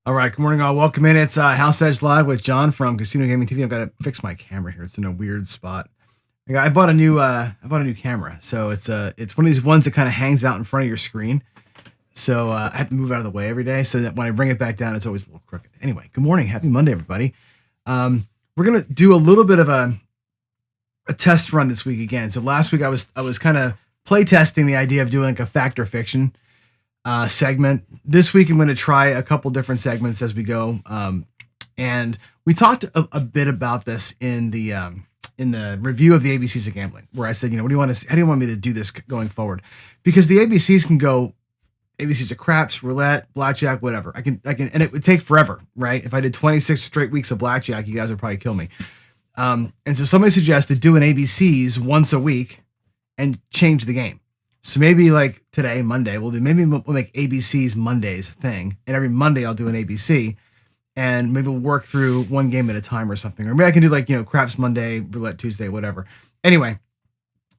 All right, good morning, all. Welcome in. It's House Edge Live with John from Casino Gaming TV. I've got to fix my camera here. It's in a weird spot. I bought a new camera, so it's one of these ones that kind of hangs out in front of your screen. So I have to move out of the way every day, so that when I bring it back down, it's always a little crooked. Anyway, good morning, happy Monday, everybody. We're gonna do a little bit of a test run this week again. So last week I was kind of play testing the idea of doing like a fact or fiction segment. This week I'm going to try a couple different segments as we go, and we talked a bit about this in the review of the ABCs of gambling, where I said, what do you want to? How do you want me to do this going forward? Because the ABCs can go ABCs of craps, roulette, blackjack, whatever. I can, and it would take forever, right? If I did 26 straight weeks of blackjack, you guys would probably kill me. And so somebody suggested doing ABCs once a week and change the game. So maybe like today, Monday, we'll make ABCs Mondays thing. And every Monday I'll do an ABC, and maybe we'll work through one game at a time or something. Or maybe I can do like, craps Monday, roulette Tuesday, whatever. Anyway,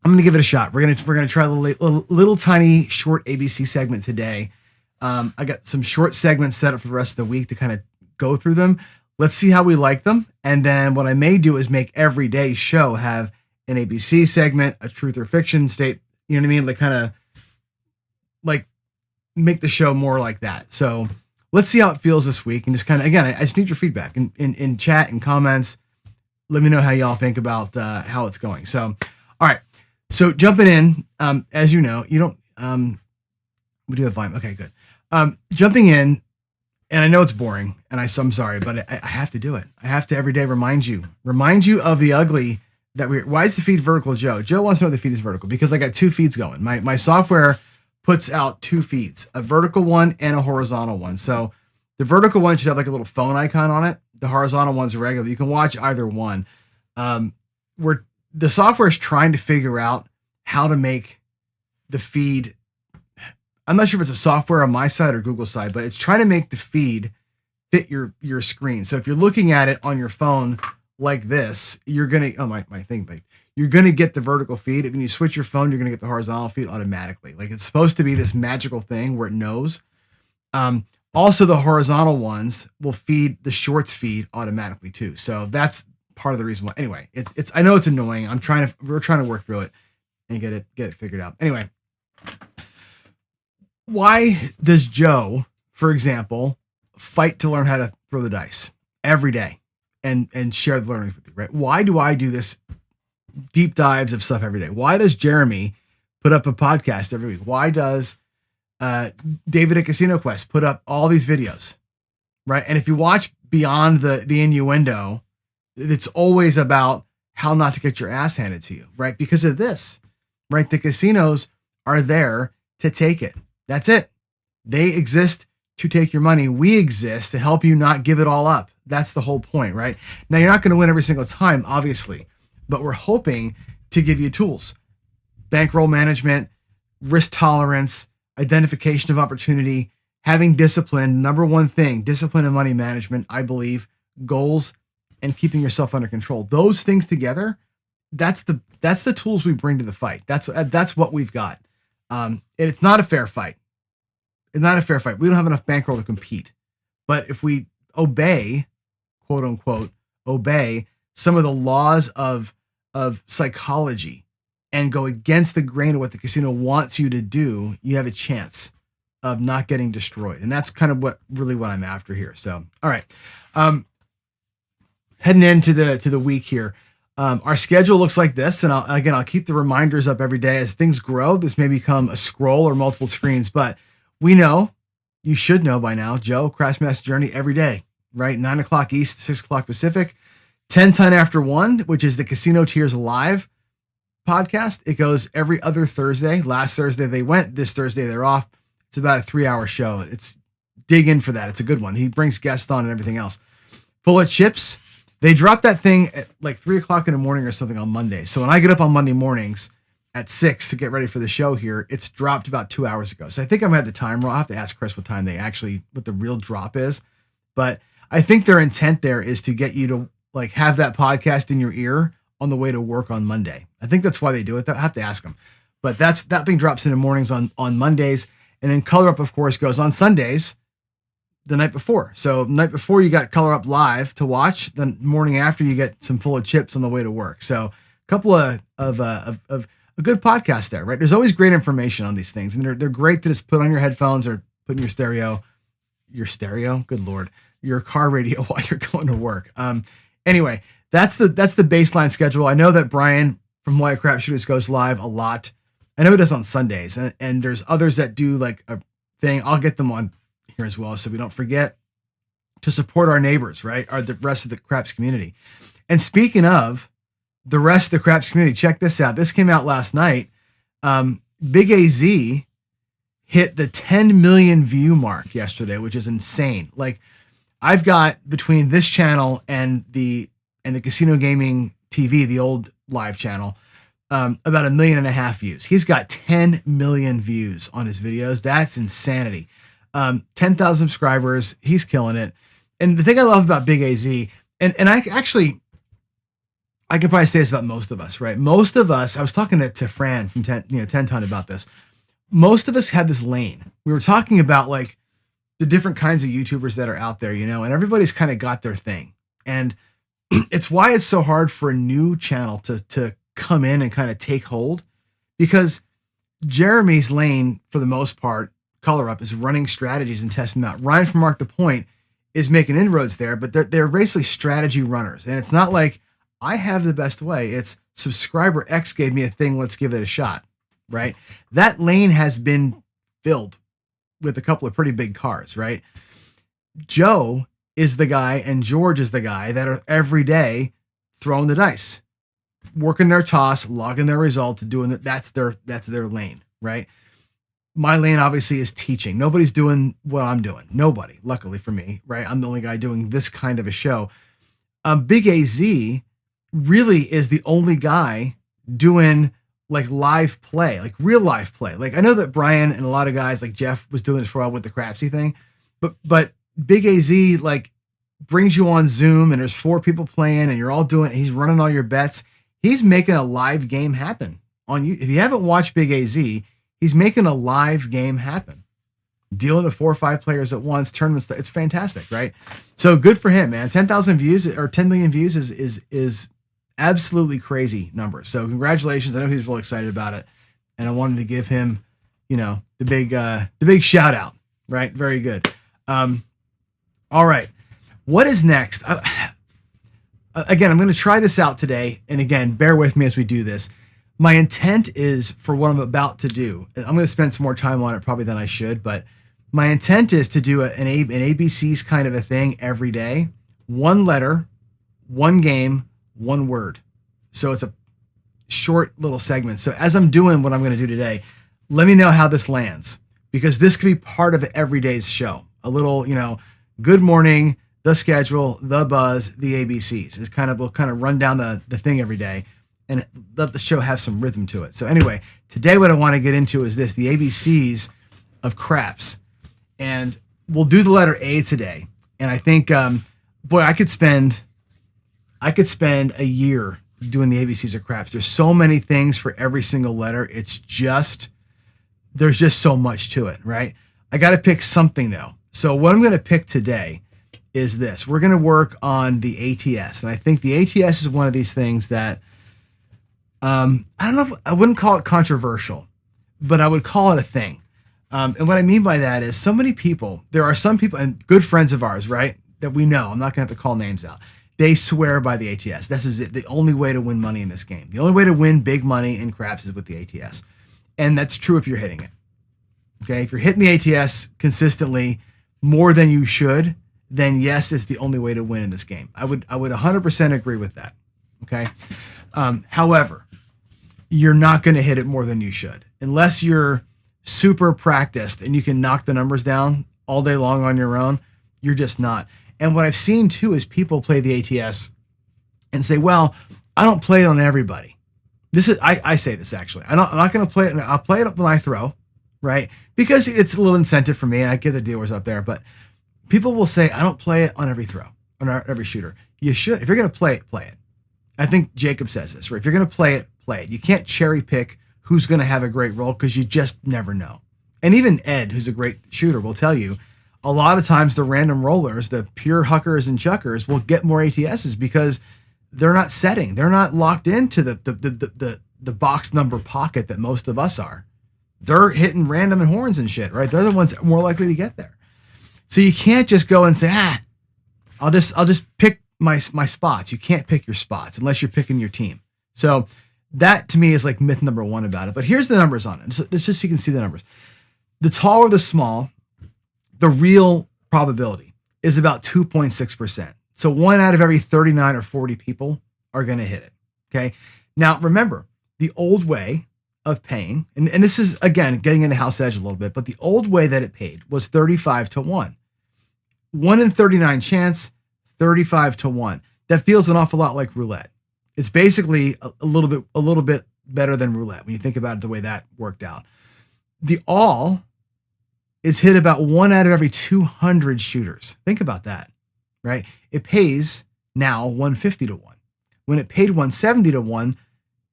I'm going to give it a shot. We're going to try a little tiny short ABC segment today. I got some short segments set up for the rest of the week to kind of go through them. Let's see how we like them. And then what I may do is make every day show have an ABC segment, a truth or fiction state. You know what I mean? Like kind of like make the show more like that. So let's see how it feels this week. And just kind of, again, I just need your feedback in chat and comments. Let me know how y'all think about how it's going. So, all right. So jumping in, as you know, you don't, we do have volume. Okay, good. Jumping in, and I know it's boring, and I'm sorry, but I have to do it. I have to every day remind you of the ugly that why is the feed vertical, Joe? Joe wants to know the feed is vertical because I got two feeds going. My software puts out two feeds, a vertical one and a horizontal one. So the vertical one should have like a little phone icon on it. The horizontal one's regular. You can watch either one. The software is trying to figure out how to make the feed. I'm not sure if it's a software on my side or Google side, but it's trying to make the feed fit your screen. So if you're looking at it on your phone like this, you're gonna you're gonna get the vertical feed. If you switch your phone, you're gonna get the horizontal feed automatically. Like it's supposed to be this magical thing where it knows. Also, the horizontal ones will feed the shorts feed automatically too. So that's part of the reason why. Anyway, it's I know it's annoying. We're trying to work through it and get it figured out. Anyway, why does Joe, for example, fight to learn how to throw the dice every day and share the learnings with you, right? Why do I do this deep dives of stuff every day? Why does Jeremy put up a podcast every week? Why does David at Casino Quest put up all these videos, right? And if you watch beyond the innuendo, it's always about how not to get your ass handed to you, right? Because of this, right? The casinos are there to take it. That's it. They exist to take your money. We exist to help you not give it all up. That's the whole point, right? Now, you're not going to win every single time, obviously, but we're hoping to give you tools, bankroll management, risk tolerance, identification of opportunity, having discipline. Number one thing, discipline and money management, I believe, goals, and keeping yourself under control. Those things together, that's the tools we bring to the fight. That's what we've got. And it's not a fair fight. It's not a fair fight. We don't have enough bankroll to compete. But if we obey, quote unquote, obey some of the laws of psychology and go against the grain of what the casino wants you to do, you have a chance of not getting destroyed. And that's kind of what I'm after here. So, all right. Heading into the week here. Our schedule looks like this, and I'll keep the reminders up every day. As things grow, this may become a scroll or multiple screens, but we know, you should know by now, Joe, Craftmaster Journey every day, right? 9 o'clock East, 6 o'clock Pacific, 10 after 1, which is the Casino Tiers Live. podcast. It goes every other Thursday. Last Thursday they went. This Thursday they're off. It's about a 3-hour show. It's dig in for that. It's a good one. He brings guests on and everything else. Full of Chips. They drop that thing at like 3:00 in the morning or something on Monday. So when I get up on Monday mornings at 6 to get ready for the show here, it's dropped about 2 hours ago. So I think I'm at the time wrong. I'll have to ask Chris what time what the real drop is. But I think their intent there is to get you to like have that podcast in your ear on the way to work on Monday. I think that's why they do it. I have to ask them. But that thing drops in the mornings on Mondays. And then Color Up, of course, goes on Sundays the night before. So night before you got Color Up live to watch. The morning after you get some Full of Chips on the way to work. So a couple of a good podcast there, right? There's always great information on these things, and they're great to just put on your headphones or put in your stereo. Good Lord, your car radio while you're going to work. Anyway, that's the baseline schedule. I know that Brian from Wyatt Crap Shooters goes live a lot. I know he does on Sundays, and there's others that do like a thing. I'll get them on here as well, so we don't forget to support our neighbors, right? Or the rest of the Craps community. And speaking of the rest of the Craps community, check this out. This came out last night. Big AZ hit the 10 million view mark yesterday, which is insane. Like, I've got between this channel and the Casino Gaming TV, the old live channel, about 1.5 million views. He's got 10 million views on his videos. That's insanity. 10,000 subscribers. He's killing it. And the thing I love about Big AZ, and I can probably say this about most of us, right? Most of us, I was talking to Fran from 10 Ton about this. Most of us have this lane. We were talking about like the different kinds of YouTubers that are out there, and everybody's kind of got their thing. And it's why it's so hard for a new channel to come in and kind of take hold, because Jeremy's lane, for the most part, Color Up, is running strategies and testing them out. Ryan from Mark the Point is making inroads there, but they're basically strategy runners. And it's not like I have the best way. It's subscriber X gave me a thing. Let's give it a shot, right? That lane has been filled with a couple of pretty big cars, right? Joe is the guy and George is the guy that are every day throwing the dice, working their toss, logging their results, doing that. That's their lane, right? My lane obviously is teaching. Nobody's doing what I'm doing. Nobody, luckily for me, right? I'm the only guy doing this kind of a show. Big AZ really is the only guy doing like live play, like real live play. Like, I know that Brian and a lot of guys like Jeff was doing this for a while with the Crapsy thing, but Big AZ like brings you on Zoom and there's 4 people playing and you're all doing, he's running all your bets. He's making a live game happen on you. If you haven't watched Big AZ, he's making a live game happen, dealing with 4 or 5 players at once, tournaments. It's fantastic, right? So good for him, man. 10,000 views or 10 million views is absolutely crazy number. So congratulations. I know he was really excited about it, and I wanted to give him, the big shout out, right? Very good. All right. What is next? Again, I'm going to try this out today. And again, bear with me as we do this. My intent is for what I'm about to do. I'm going to spend some more time on it probably than I should, but my intent is to do an ABC's kind of a thing every day. 1 letter, 1 game, 1 word. So it's a short little segment. So as I'm doing what I'm going to do today, let me know how this lands, because this could be part of every day's show. A little, good morning, the schedule, the buzz, the ABCs. We'll kind of run down the thing every day and let the show have some rhythm to it. So anyway, today what I want to get into is the ABCs of craps. And we'll do the letter A today. And I think, I could spend a year doing the ABCs of craps. There's so many things for every single letter. There's just so much to it, right? I got to pick something though. So what I'm going to pick today is this. We're going to work on the ATS. And I think the ATS is one of these things that, I don't know if I wouldn't call it controversial, but I would call it a thing. And what I mean by that is there are some people and good friends of ours, right, that we know, I'm not going to have to call names out. They swear by the ATS. This is it. The only way to win money in this game. The only way to win big money in craps is with the ATS. And that's true if you're hitting it. Okay. If you're hitting the ATS consistently more than you should, then yes, it's the only way to win in this game. I would 100% agree with that. Okay. However, you're not going to hit it more than you should. Unless you're super practiced and you can knock the numbers down all day long on your own, you're just not. And what I've seen too is people play the ATS and say, well, I don't play it on everybody. This is, I say this actually. I'm not going to play it. I'll play it when I throw, right? Because it's a little incentive for me and I get the dealers up there. But people will say, I don't play it on every throw, on every shooter. You should. If you're going to play it, play it. I think Jacob says this, right? If you're going to play it, play it. You can't cherry pick who's going to have a great roll because you just never know. And even Ed, who's a great shooter, will tell you a lot of times the random rollers, the pure huckers and chuckers, will get more ATSs because they're not setting. They're not locked into the box number pocket that most of us are. They're hitting random and horns and shit, right? They're the ones more likely to get there. So you can't just go and say, I'll just pick my spots. You can't pick your spots unless you're picking your team. So that to me is like myth number one about it. But here's the numbers on it. It's just so you can see the numbers. The tall or the small, the real probability is about 2.6%. So 1 out of every 39 or 40 people are going to hit it. Okay. Now remember, the old way of paying, and this is again getting into House Edge a little bit, but the old way that it paid was 35 to 1. 1 in 39 chance, 35 to 1. That feels an awful lot like roulette. It's basically a little bit better than roulette when you think about it the way that worked out. The all is hit about 1 out of every 200 shooters. Think about that, right? It pays now 150 to 1. When it paid 170 to 1,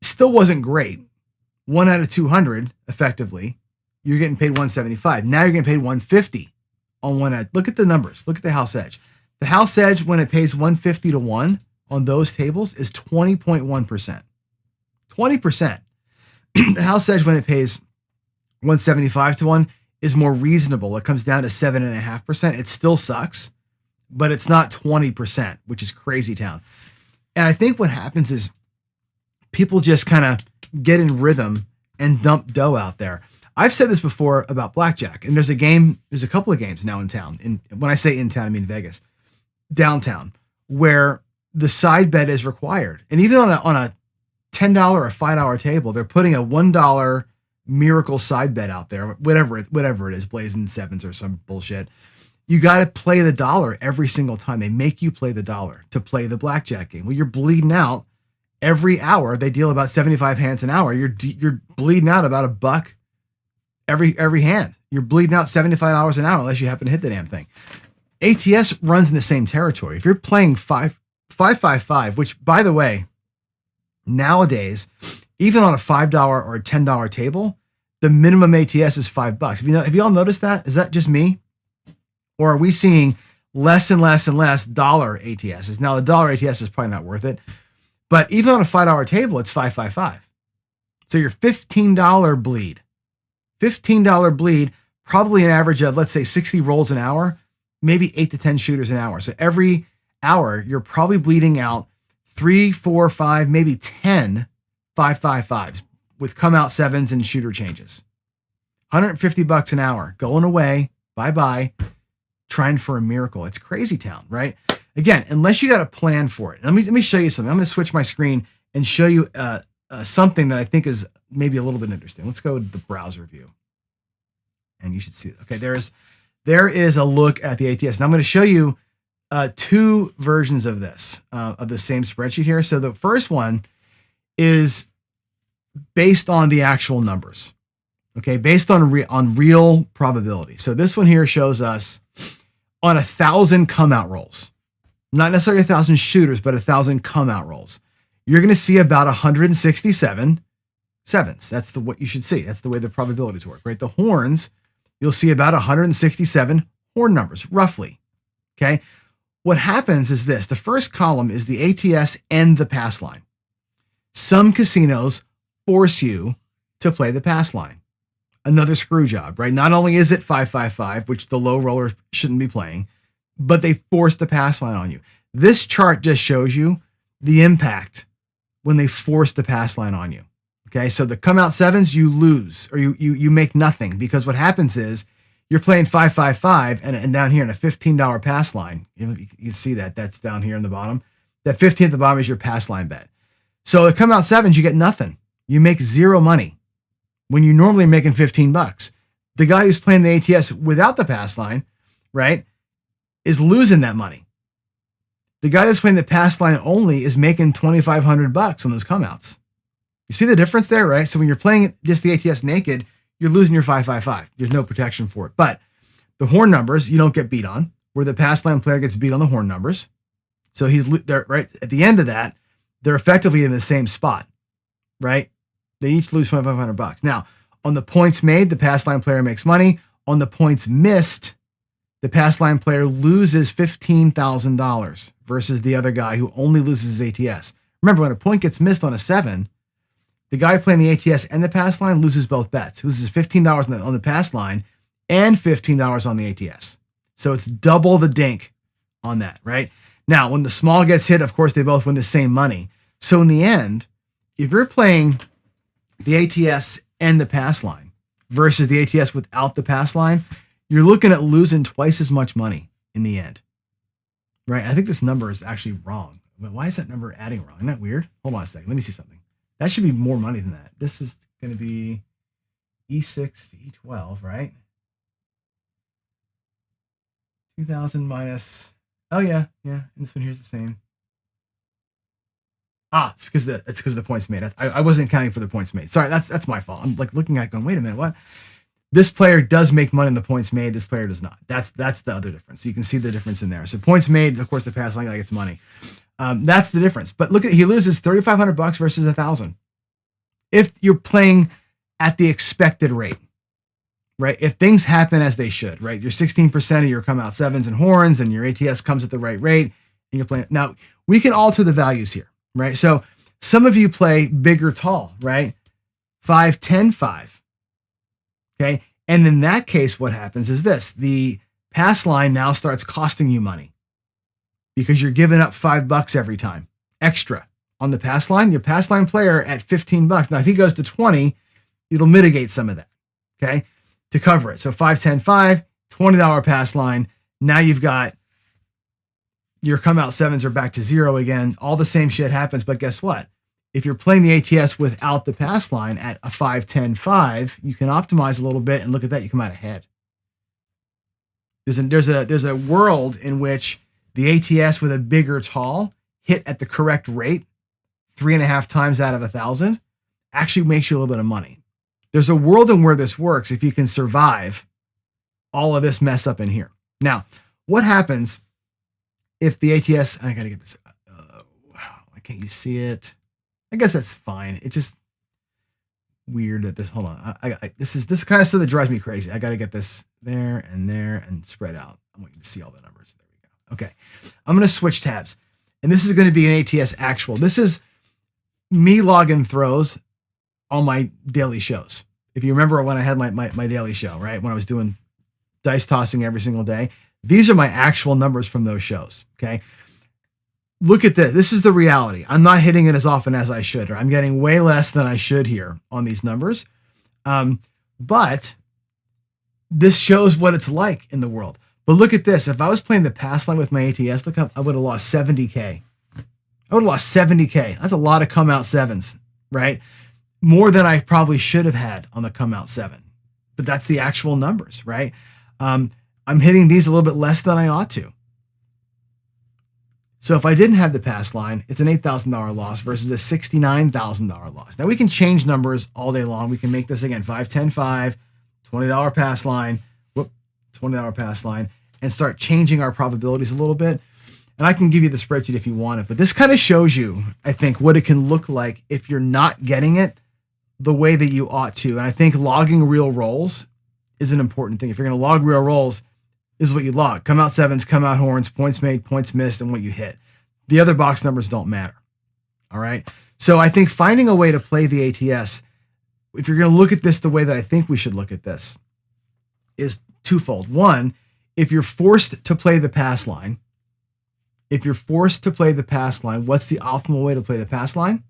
still wasn't great. 1 out of 200, effectively, you're getting paid 175. Now you're getting paid 150 on 1 out. Look at the numbers. Look at the House Edge. The House Edge, when it pays 150 to 1 on those tables, is 20.1%. 20%. The House Edge, when it pays 175 to 1, is more reasonable. It comes down to 7.5%. It still sucks, but it's not 20%, which is crazy town. And I think what happens is people just kind of get in rhythm and dump dough out there. I've said this before about blackjack, and there's a couple of games now in town. And when I say in town, I mean Vegas, downtown, where the side bet is required. And even on a $10 or $5 table, they're putting a $1 miracle side bet out there, whatever it is, blazing sevens or some bullshit. You got to play the dollar every single time. They make you play the dollar to play the blackjack game. Well, you're bleeding out every hour. They deal about 75 hands an hour. You're bleeding out about $1 every hand. You're bleeding out $75 an hour unless you happen to hit the damn thing. ATS runs in the same territory. If you're playing 555, which by the way, nowadays, even on a $5 or a $10 table, the minimum ATS is $5. Have you all noticed that? Is that just me? Or are we seeing less and less and less dollar ATSs? Now the dollar ATS is probably not worth it, but even on a $5 table, it's 555. So your $15 bleed, probably an average of, let's say 60 rolls an hour, maybe 8 to 10 shooters an hour. So every hour, you're probably bleeding out 3, 4, 5, maybe 10 555s with come out sevens and shooter changes. $150 an hour going away. Bye-bye. Trying for a miracle. It's crazy town, right? Again, unless you got a plan for it. Let me show you something. I'm going to switch my screen and show you something that I think is maybe a little bit interesting. Let's go to the browser view. And you should see it. Okay, there is a look at the ATS. Now I'm going to show you two versions of this, of the same spreadsheet here. So the first one is based on the actual numbers, okay, based on real probability. So this one here shows us on 1,000 come out rolls, not necessarily 1,000 shooters, but 1,000 come out rolls. You're going to see about 167 sevens. That's what you should see. That's the way the probabilities work, right? The horns, you'll see about 167 horn numbers, roughly. Okay. What happens is this: the first column is the ATS and the pass line. Some casinos force you to play the pass line. Another screw job, right? Not only is it 555, which the low roller shouldn't be playing, but they force the pass line on you. This chart just shows you the impact when they force the pass line on you. Okay, so the come out sevens, you lose, or you make nothing, because what happens is you're playing 555 and down here in a $15 pass line. You can see that's down here in the bottom. That 15 at the bottom is your pass line bet. So the come out sevens, you get nothing. You make zero money when you're normally making $15. The guy who's playing the ATS without the pass line, right, is losing that money. The guy that's playing the pass line only is making $2,500 on those come-outs. You see the difference there, right? So when you're playing just the ATS naked, you're losing your 555. There's no protection for it. But the horn numbers, you don't get beat on, where the pass line player gets beat on the horn numbers. So they're right at the end of that, they're effectively in the same spot, right? They each lose $2,500. Now, on the points made, the pass line player makes money. On the points missed, the pass line player loses $15,000 versus the other guy who only loses his ATS. Remember, when a point gets missed on a 7, the guy playing the ATS and the pass line loses both bets. He loses $15 on the pass line and $15 on the ATS. So it's double the dink on that, right? Now, when the small gets hit, of course, they both win the same money. So in the end, if you're playing the ATS and the pass line versus the ATS without the pass line, you're looking at losing twice as much money in the end, right? I think this number is actually wrong. But why is that number adding wrong? Isn't that weird? Hold on a second. Let me see something. That should be more money than that. This is going to be E6 to E12, right? 2,000 minus... Oh, yeah. And this one here's the same. It's because the points made. I wasn't counting for the points made. Sorry, that's my fault. I'm like looking at it going, wait a minute, what? This player does make money in the points made. This player does not. That's the other difference. So you can see the difference in there. So points made, of course, the pass line guy gets money. That's the difference. But look at, he loses $3,500 versus $1,000. If you're playing at the expected rate, right? If things happen as they should, right? You're 16% of your come out 7s and horns, and your ATS comes at the right rate, and you're playing. Now we can alter the values here, right? So some of you play big or tall, right? 5, 10, 5. Okay. And in that case, what happens is this: the pass line now starts costing you money because you're giving up $5 every time extra on the pass line. Your pass line player at $15. Now, if he goes to 20, it'll mitigate some of that. Okay. To cover it. So 5, 10, 5, $20 pass line. Now you've got your come out 7s are back to 0 again. All the same shit happens. But guess what? If you're playing the ATS without the pass line at a 5, 10, 5, you can optimize a little bit, and look at that, you come out ahead. There's a world in which the ATS with a bigger tall hit at the correct rate, 3.5 times out of 1,000, actually makes you a little bit of money. There's a world in where this works if you can survive all of this mess up in here. Now, what happens if the ATS, I gotta get this, why can't you see it? I guess that's fine. It's just weird that this, hold on. This is kind of stuff that drives me crazy. I got to get this there and spread out. I want you to see all the numbers. There we go. Okay. I'm going to switch tabs, and this is going to be an ATS actual. This is me logging throws on my daily shows. If you remember when I had my daily show, right? When I was doing dice tossing every single day, these are my actual numbers from those shows. Okay. Look at this. This is the reality. I'm not hitting it as often as I should, or I'm getting way less than I should here on these numbers. But this shows what it's like in the world. But look at this. If I was playing the pass line with my ATS, look up, I would have lost 70K. I would have lost 70K. That's a lot of come out 7s, right? More than I probably should have had on the come out 7. But that's the actual numbers, right? I'm hitting these a little bit less than I ought to. So if I didn't have the pass line, it's an $8,000 loss versus a $69,000 loss. Now we can change numbers all day long. We can make this again 5, 10, 5, $20 pass line, $20 pass line, and start changing our probabilities a little bit. And I can give you the spreadsheet if you want it, but this kind of shows you, I think, what it can look like if you're not getting it the way that you ought to. And I think logging real rolls is an important thing. If you're going to log real rolls, this is what you log: come out 7s, come out horns, points made, points missed, and what you hit. The other box numbers don't matter. All right. So I think finding a way to play the ATS, if you're going to look at this the way that I think we should look at this, is twofold. One, if you're forced to play the pass line, what's the optimal way to play the pass line?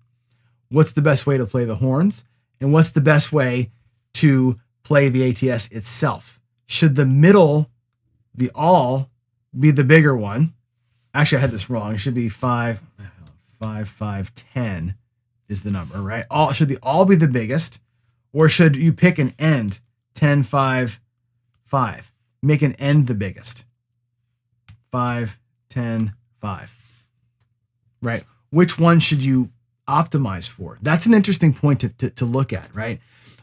What's the best way to play the horns? And what's the best way to play the ATS itself? Should the middle, the all, be the bigger one? Actually, I had this wrong. It should be 5, 5, 5, 10, is the number, right? Should they all be the biggest, or should you pick an end? 10, 5, 5. Make an end the biggest. 5, 10, 5. Right? Which one should you optimize for? That's an interesting point to look at, right?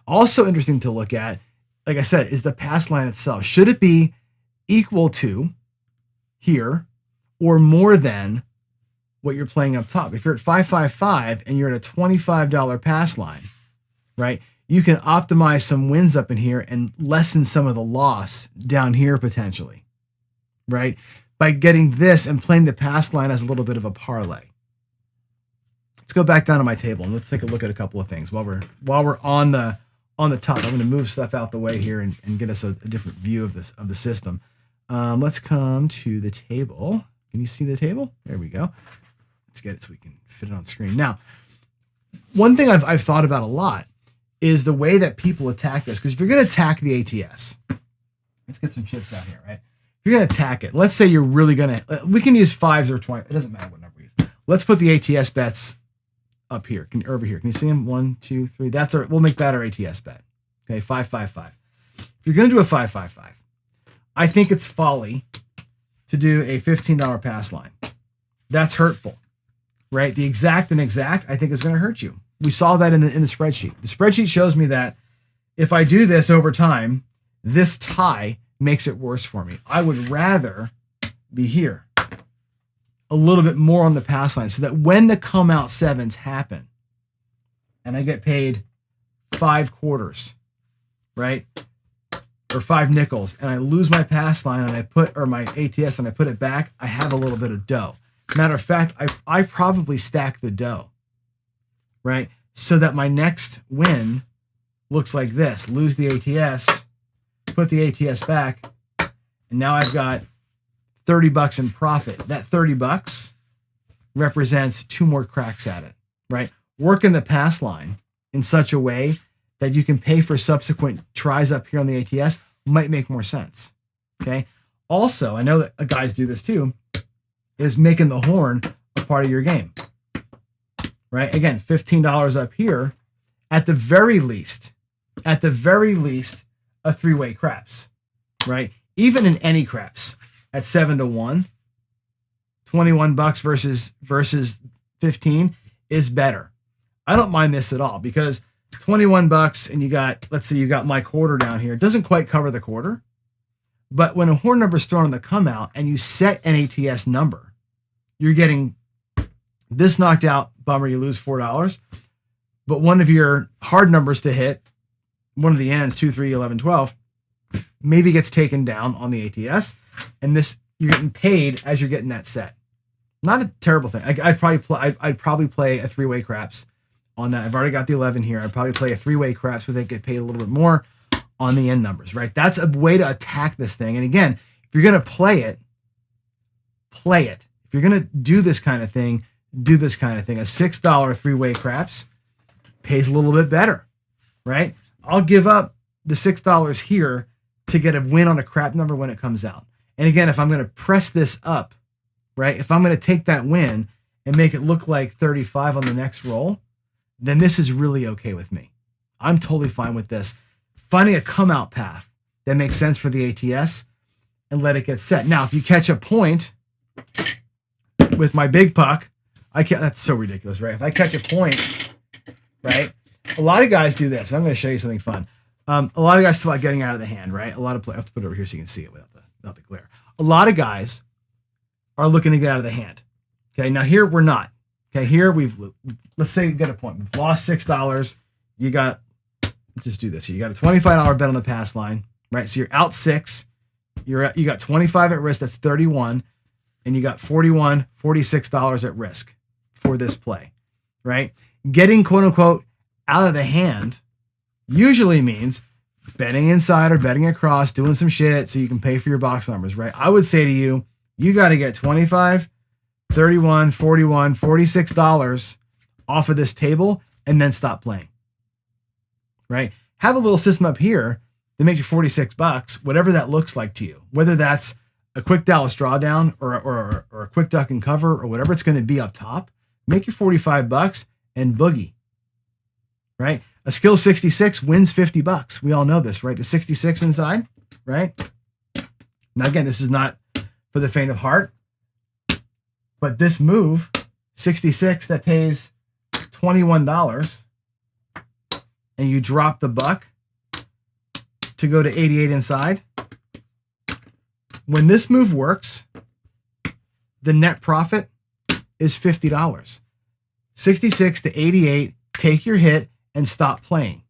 Also interesting to look at, like I said, is the pass line itself. Should it be equal to here or more than what you're playing up top? If you're at 555 and you're at a $25 pass line, right? You can optimize some wins up in here and lessen some of the loss down here potentially, right? By getting this and playing the pass line as a little bit of a parlay. Let's go back down to my table and let's take a look at a couple of things while we're on the top. I'm going to move stuff out the way here and get us a different view of the system. Let's come to the table. Can you see the table? There we go. Let's get it so we can fit it on screen. Now, one thing I've thought about a lot is the way that people attack this. Because if you're going to attack the ATS, let's get some chips out here, right? If you're going to attack it, let's say you're really going to, we can use 5s or 20. It doesn't matter what number we use. Let's put the ATS bets up here, over here. Can you see them? 1, 2, 3. We'll make that our ATS bet. Okay, 5, 5, 5. If you're going to do a 5, 5, 5, I think it's folly to do a $15 pass line. That's hurtful, right? The exact and exact, I think, is going to hurt you. We saw that in the spreadsheet. The spreadsheet shows me that if I do this over time, this tie makes it worse for me. I would rather be here, a little bit more on the pass line, so that when the come out sevens happen and I get paid 5 quarters, right? Or 5 nickels, and I lose my pass line or my ATS and I put it back, I have a little bit of dough. Matter of fact, I probably stack the dough, right? So that my next win looks like this. Lose the ATS, put the ATS back, and now I've got $30 in profit. That $30 represents 2 more cracks at it, right? Working the pass line in such a way that you can pay for subsequent tries up here on the ATS might make more sense, okay? Also, I know that guys do this too, is making the horn a part of your game, right? Again, $15 up here, at the very least, a 3-way craps, right? Even in any craps at 7 to 1, $21 versus 15 is better. I don't mind this at all because $21 and let's say you got my quarter down here. It doesn't quite cover the quarter, but when a horn number is thrown on the come out and you set an ATS number, you're getting this knocked out. Bummer, you lose $4. But one of your hard numbers to hit, one of the ends, 2, 3, 11, 12, maybe gets taken down on the ATS, and this you're getting paid as you're getting that set. Not a terrible thing. I'd probably play a 3-way craps on that. I've already got the 11 here. I'd probably play a 3-way craps where they get paid a little bit more on the end numbers, right? That's a way to attack this thing. And again, if you're going to play it. If you're going to do this kind of thing, do this kind of thing. A $6 3-way craps pays a little bit better, right? I'll give up the $6 here to get a win on a crap number when it comes out. And again, if I'm going to press this up, right? If I'm going to take that win and make it look like 35 on the next roll, then this is really okay with me. I'm totally fine with this. Finding a come out path that makes sense for the ATS and let it get set. Now, if you catch a point with my big puck, that's so ridiculous, right? If I catch a point, right? A lot of guys do this. I'm going to show you something fun. A lot of guys talk about getting out of the hand, right? I have to put it over here so you can see it without the glare. A lot of guys are looking to get out of the hand. Okay, now here we're not. Okay, here let's say you get a point. We've lost $6. Let's just do this. You got a $25 bet on the pass line, right? So you're out 6. You got 25 at risk. That's 31, and you got $46 at risk for this play, right? Getting quote unquote out of the hand usually means betting inside or betting across, doing some shit so you can pay for your box numbers, right? I would say to you, you got to get 25, 31, 41, $46 off of this table and then stop playing, right? Have a little system up here that makes you $46, whatever that looks like to you, whether that's a quick Dallas drawdown or a quick duck and cover or whatever it's going to be up top. Make your $45 and boogie, right? A skill 66 wins $50. We all know this, right? The 66 inside, right? Now, again, this is not for the faint of heart, but this move, 66, that pays $21, and you drop the buck to go to 88 inside. When this move works, the net profit is $50. 66 to 88, take your hit and stop playing.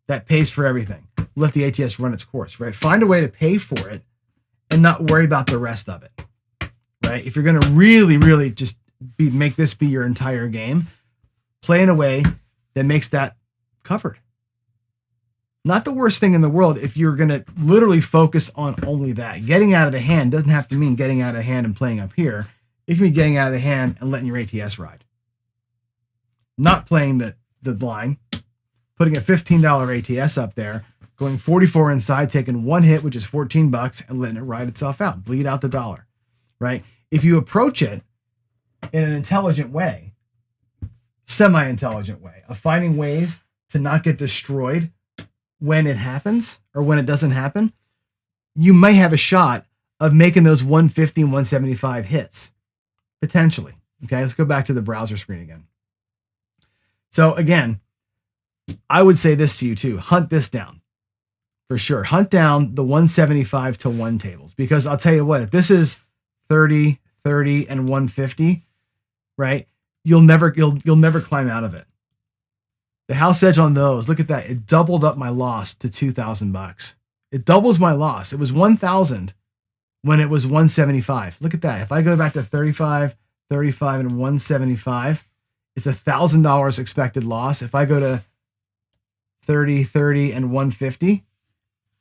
That pays for everything. Let the ATS run its course, right? Find a way to pay for it and not worry about the rest of it, right? If you're going to really, really just make this be your entire game, play in a way that makes that covered. Not the worst thing in the world if you're going to literally focus on only that. Getting out of the hand doesn't have to mean getting out of hand and playing up here. It can be getting out of the hand and letting your ATS ride. Not playing the line, putting a $15 ATS up there, going 44 inside, taking one hit, which is $14, and letting it ride itself out, bleed out the dollar, right? If you approach it in an intelligent way, semi-intelligent way, of finding ways to not get destroyed when it happens or when it doesn't happen, you might have a shot of making those 150 and 175 hits, potentially. Okay, let's go back to the browser screen again. So again, I would say this to you too. Hunt this down for sure. Hunt down the 175 to 1 tables, because I'll tell you what, if this is 30, 30, and 150, right? You'll never climb out of it. The house edge on those, look at that. It doubled up my loss to $2,000. It doubles my loss. It was 1,000 when it was 175. Look at that. If I go back to 35, 35, and 175, it's $1,000 expected loss. If I go to 30, 30, and 150,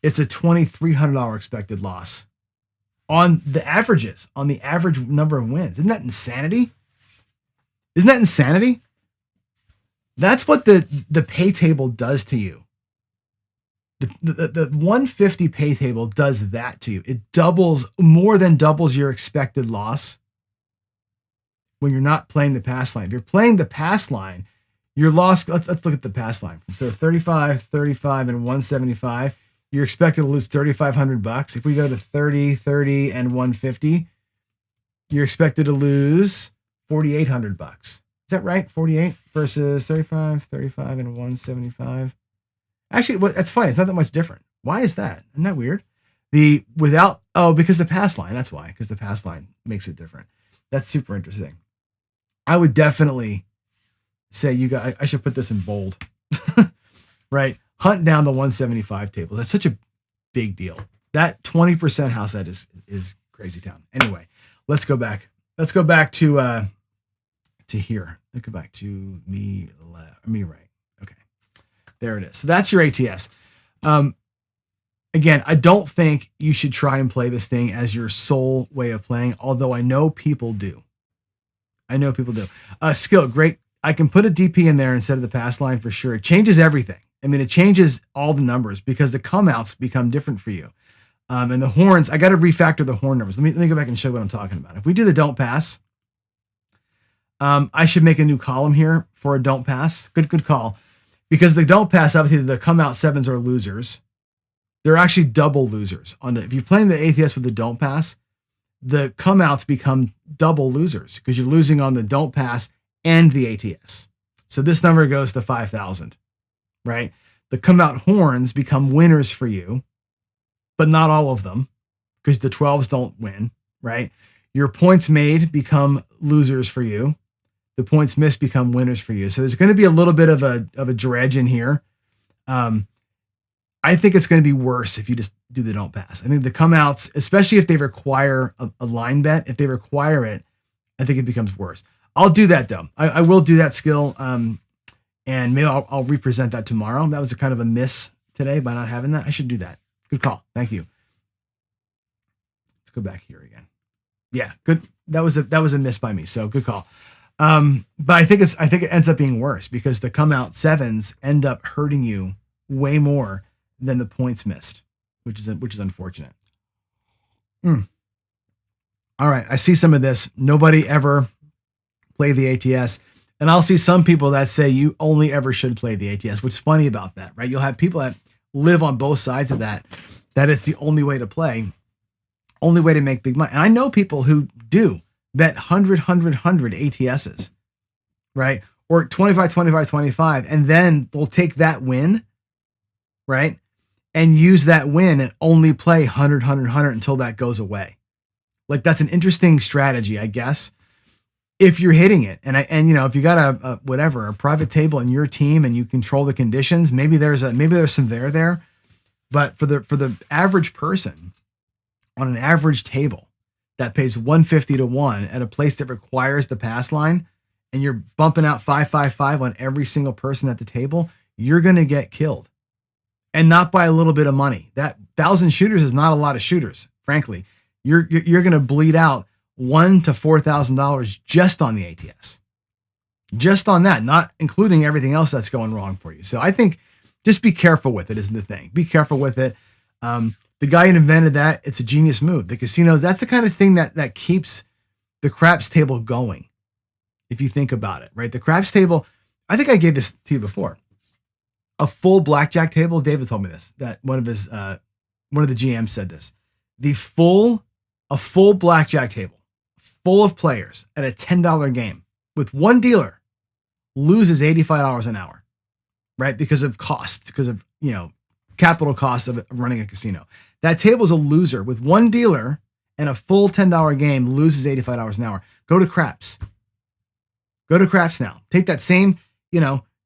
it's a $2,300 expected loss on the averages, on the average number of wins. Isn't that insanity? Isn't that insanity? That's what the pay table does to you. The 150 pay table does that to you. It more than doubles your expected loss when you're not playing the pass line. If you're playing the pass line, your loss, let's look at the pass line. So 35, 35, and 175, you're expected to lose $3,500. If we go to 30, 30, and 150, you're expected to lose $4,800. Is that right? 48 versus 35, 35, and 175. Actually, well, that's funny. It's not that much different. Why is that? Isn't that weird? Because the pass line. That's why. Because the pass line makes it different. That's super interesting. I would definitely say I should put this in bold, right? Hunt down the 175 table. That's such a big deal. That 20% house edge is crazy town. Anyway, let's go back. Let's go back to here. Let's go back to me right. Okay, there it is. So that's your ATS. Again, I don't think you should try and play this thing as your sole way of playing, although I know people do. Skill, great. I can put a DP in there instead of the pass line for sure. It changes everything. I mean, it changes all the numbers because the come outs become different for you. And the horns, I got to refactor the horn numbers. Let me go back and show you what I'm talking about. If we do the don't pass, I should make a new column here for a don't pass. Good call. Because the don't pass, obviously the come out sevens are losers. They're actually double losers. If you're playing the ATS with the don't pass, the come outs become double losers because you're losing on the don't pass and the ATS. So this number goes to 5,000, right? The come out horns become winners for you, but not all of them because the 12s don't win, right? Your points made become losers for you. The points missed become winners for you. So there's going to be a little bit of a dredge in here. I think it's going to be worse if you just do the don't pass. I think the come outs, especially if they require a line bet, if they require it, I think it becomes worse. I'll do that though. I will do that skill. And maybe I'll represent that tomorrow. That was a kind of a miss today by not having that. I should do that. Good call. Thank you. Let's go back here again. Yeah, good. That was a miss by me. So good call. But I think it ends up being worse because the come out sevens end up hurting you way more than the points missed, which is unfortunate. All right, I see some of this. Nobody ever played the ATS And I'll see some people that say you only ever should play the ATS. What's funny about that, right? You'll have people that live on both sides of that it's the only way to play, only way to make big money. And I know people who do bet 100 ATSs, right? Or 25, 25, 25. And then they'll take that win, right? And use that win and only play 100 until that goes away. Like, that's an interesting strategy, I guess, if you're hitting it. And if you got a private table in your team and you control the conditions, maybe there's some there. But for the average person on an average table that pays 150 to 1 at a place that requires the pass line, and you're bumping out 555 on every single person at the table, you're going to get killed. And not by a little bit of money. That 1,000 shooters is not a lot of shooters, frankly. You're going to bleed out $1,000 to $4,000 just on the ATS. Just on that, not including everything else that's going wrong for you. So I think just be careful with it is the thing. Be careful with it. The guy who invented that, it's a genius move. The casinos, that's the kind of thing that keeps the craps table going, if you think about it, right? The craps table, I think I gave this to you before. A full blackjack table, David told me this, that one of the GMs said this. A full blackjack table, full of players at a $10 game with one dealer loses $85 an hour, right? Because of costs, because of, capital costs of running a casino. That table's a loser with one dealer, and a full $10 game loses $85 an hour. Go to craps. Go to craps now. Take that same,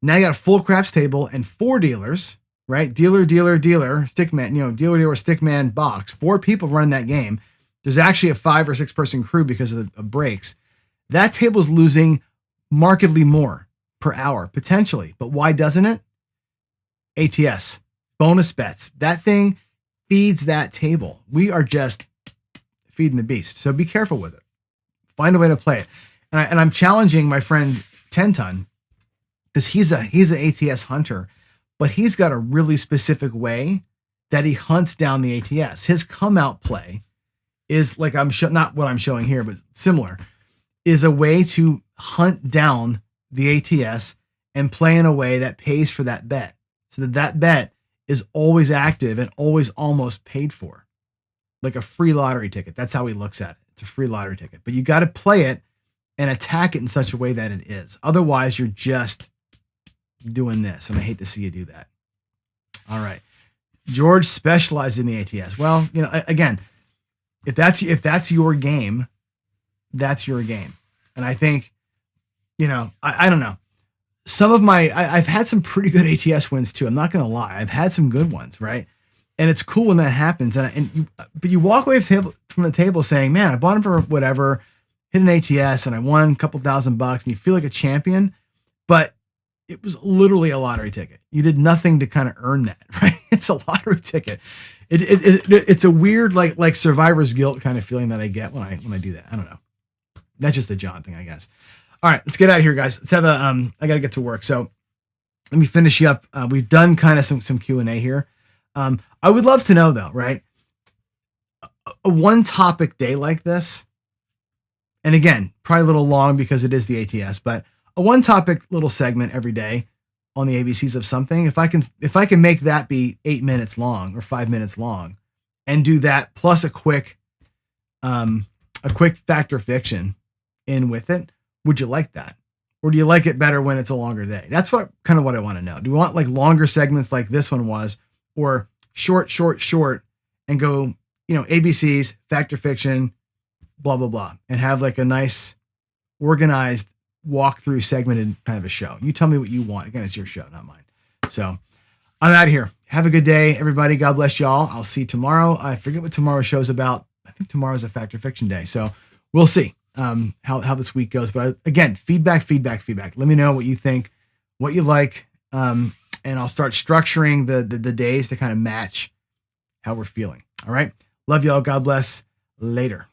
now you got a full craps table and 4 dealers, right? Dealer, stickman, dealer, stickman box. 4 people running that game. There's actually a 5 or 6 person crew because of the breaks. That table's losing markedly more per hour, potentially. But why doesn't it? ATS, bonus bets. That thing feeds that table. We are just feeding the beast. So be careful with it. Find a way to play it. And I'm challenging my friend 10 Ton, because he's an ATS hunter, but he's got a really specific way that he hunts down the ATS. His come out play is like not what I'm showing here, but similar, is a way to hunt down the ATS and play in a way that pays for that bet, so that bet is always active and always almost paid for, like a free lottery ticket. That's how he looks at it. It's a free lottery ticket, but you got to play it and attack it in such a way that it is. Otherwise, you're just doing this, and I hate to see you do that. All right. George specializes in the ATS. Well, again, if that's your game, that's your game. And I think, I don't know. Some of I've had some pretty good ATS wins too. I'm not going to lie. I've had some good ones, right? And it's cool when that happens. But you walk away from the table saying, man, I bought them for whatever, hit an ATS, and I won a couple $1,000 and you feel like a champion, but it was literally a lottery ticket. You did nothing to kind of earn that, right? It's a lottery ticket. It's a weird, like survivor's guilt kind of feeling that I get when I do that. I don't know. That's just a John thing, I guess. All right, let's get out of here, guys. Let's have I got to get to work. So let me finish you up. We've done kind of some Q&A here. I would love to know though, right? A one topic day like this, and again, probably a little long because it is the ATS, but a one topic little segment every day on the ABCs of something. If I can make that be 8 minutes long or 5 minutes long, and do that plus a quick fact or fiction in with it, would you like that? Or do you like it better when it's a longer day? That's what I want to know. Do you want like longer segments like this one was, or short, and go, ABCs, fact or fiction, blah, blah, blah, and have like a nice organized walkthrough segmented kind of a show? You tell me what you want. Again, it's your show, not mine. So I'm out of here. Have a good day, everybody. God bless y'all. I'll see you tomorrow. I forget what tomorrow's show's about. I think tomorrow's a fact or fiction day. So we'll see how this week goes. But again, feedback. Let me know what you think, what you like. And I'll start structuring the days to kind of match how we're feeling. All right. Love y'all. God bless. Later.